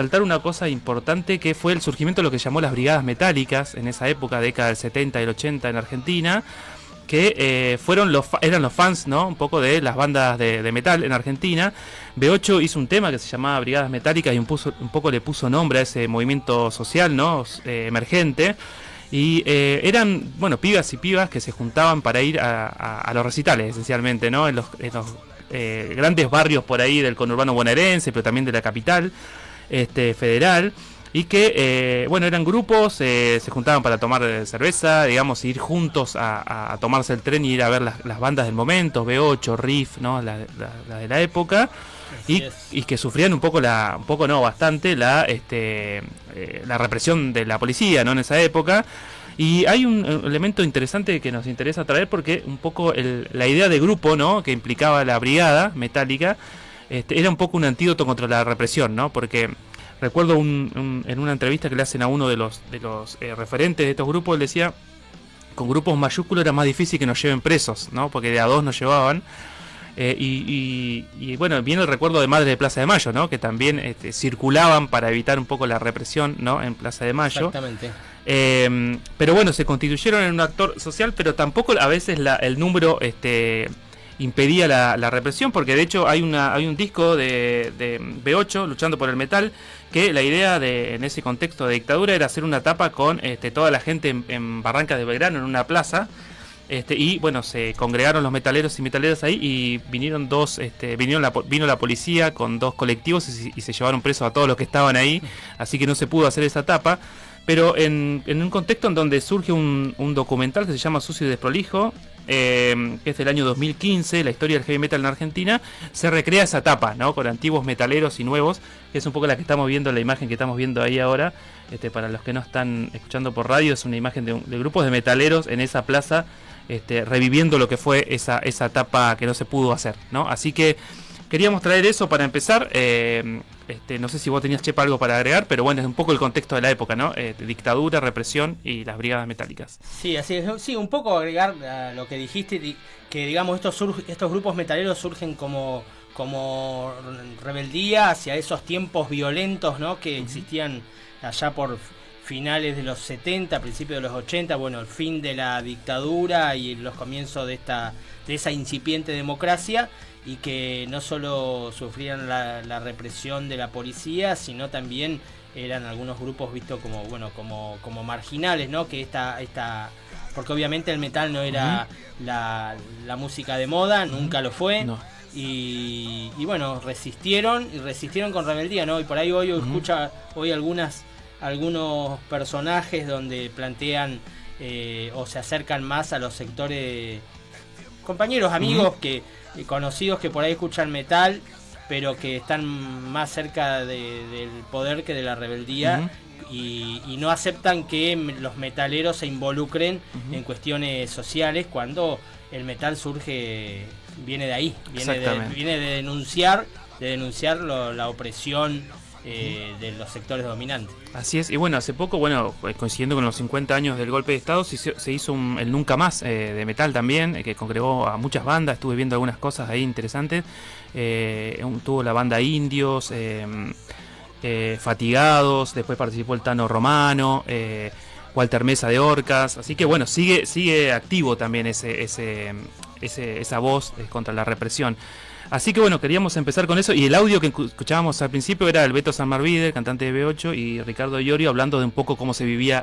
Saltar una cosa importante que fue el surgimiento de lo que llamó las brigadas metálicas en esa época, década del 70 y el 80 en Argentina, que eran los fans, ¿no? Un poco de las bandas de metal en Argentina. B8 hizo un tema que se llamaba Brigadas Metálicas y un poco le puso nombre a ese movimiento social, ¿no? Emergente. Y eran, bueno, pibas y pibas que se juntaban para ir a los recitales, esencialmente, ¿no? En los grandes barrios por ahí del conurbano bonaerense, pero también de la capital federal. Y que, bueno, eran grupos, se juntaban para tomar cerveza, digamos, ir juntos a tomarse el tren y ir a ver las bandas del momento, B8, Riff, ¿no? La de la época. Y que sufrían bastante la represión de la policía, ¿no? En esa época. Y hay un elemento interesante que nos interesa traer porque un poco la idea de grupo, ¿no? Que implicaba la brigada metálica, era un poco un antídoto contra la represión, ¿no? Porque recuerdo en una entrevista que le hacen a uno de los referentes de estos grupos, él decía, con grupos mayúsculos era más difícil que nos lleven presos, ¿no? Porque de a dos nos llevaban. Y bueno, viene el recuerdo de Madre de Plaza de Mayo, ¿no? Que también circulaban para evitar un poco la represión, ¿no? En Plaza de Mayo. Exactamente. Pero bueno, se constituyeron en un actor social, pero tampoco a veces el número impedía la represión, porque de hecho hay un disco de B8, Luchando por el Metal, que la idea en ese contexto de dictadura era hacer una tapa con toda la gente en Barrancas de Belgrano, en una plaza. Y bueno, se congregaron los metaleros y metaleras ahí y vinieron vino la policía con 2 colectivos y se llevaron presos a todos los que estaban ahí, así que no se pudo hacer esa tapa. Pero en un contexto en donde surge un documental que se llama Sucio y Desprolijo, que es del año 2015, la historia del heavy metal en Argentina, se recrea esa etapa, ¿no? Con antiguos metaleros y nuevos, que es un poco la que estamos viendo, la imagen que estamos viendo ahí ahora. Para los que no están escuchando por radio, es una imagen de grupos de metaleros en esa plaza, reviviendo lo que fue esa etapa que no se pudo hacer, ¿no? Así que queríamos traer eso para empezar. No sé si vos tenías, Chepa, algo para agregar, pero bueno, es un poco el contexto de la época, ¿no? Dictadura, represión y las brigadas metálicas. Sí, así es. Sí, un poco agregar a lo que dijiste, que digamos estos grupos metaleros surgen como rebeldía hacia esos tiempos violentos, ¿no? Que existían allá por finales de los 70, principios de los 80, bueno, el fin de la dictadura y los comienzos de esa incipiente democracia, y que no solo sufrían la represión de la policía, sino también eran algunos grupos vistos como marginales, ¿no? Que porque obviamente el metal no era la música de moda, nunca lo fue. No. Y bueno, resistieron con rebeldía, ¿no? Y por ahí hoy escucha algunos personajes donde plantean o se acercan más a los sectores, compañeros, amigos, conocidos que por ahí escuchan metal, pero que están más cerca del poder que de la rebeldía, y no aceptan que los metaleros se involucren en cuestiones sociales, cuando el metal viene de ahí, viene de denunciar la opresión de los sectores dominantes. Así es, y bueno, hace poco, coincidiendo con los 50 años del golpe de Estado, se hizo el Nunca Más de metal también, que congregó a muchas bandas. Estuve viendo algunas cosas ahí interesantes. Tuvo la banda Indios, Fatigados, después participó el Tano Romano, Walter Mesa de Orcas, así que bueno, sigue activo también esa voz contra la represión. Así que bueno, queríamos empezar con eso, y el audio que escuchábamos al principio era el Beto Sanmarvide, el cantante de B8, y Ricardo Iorio, hablando de un poco cómo se vivía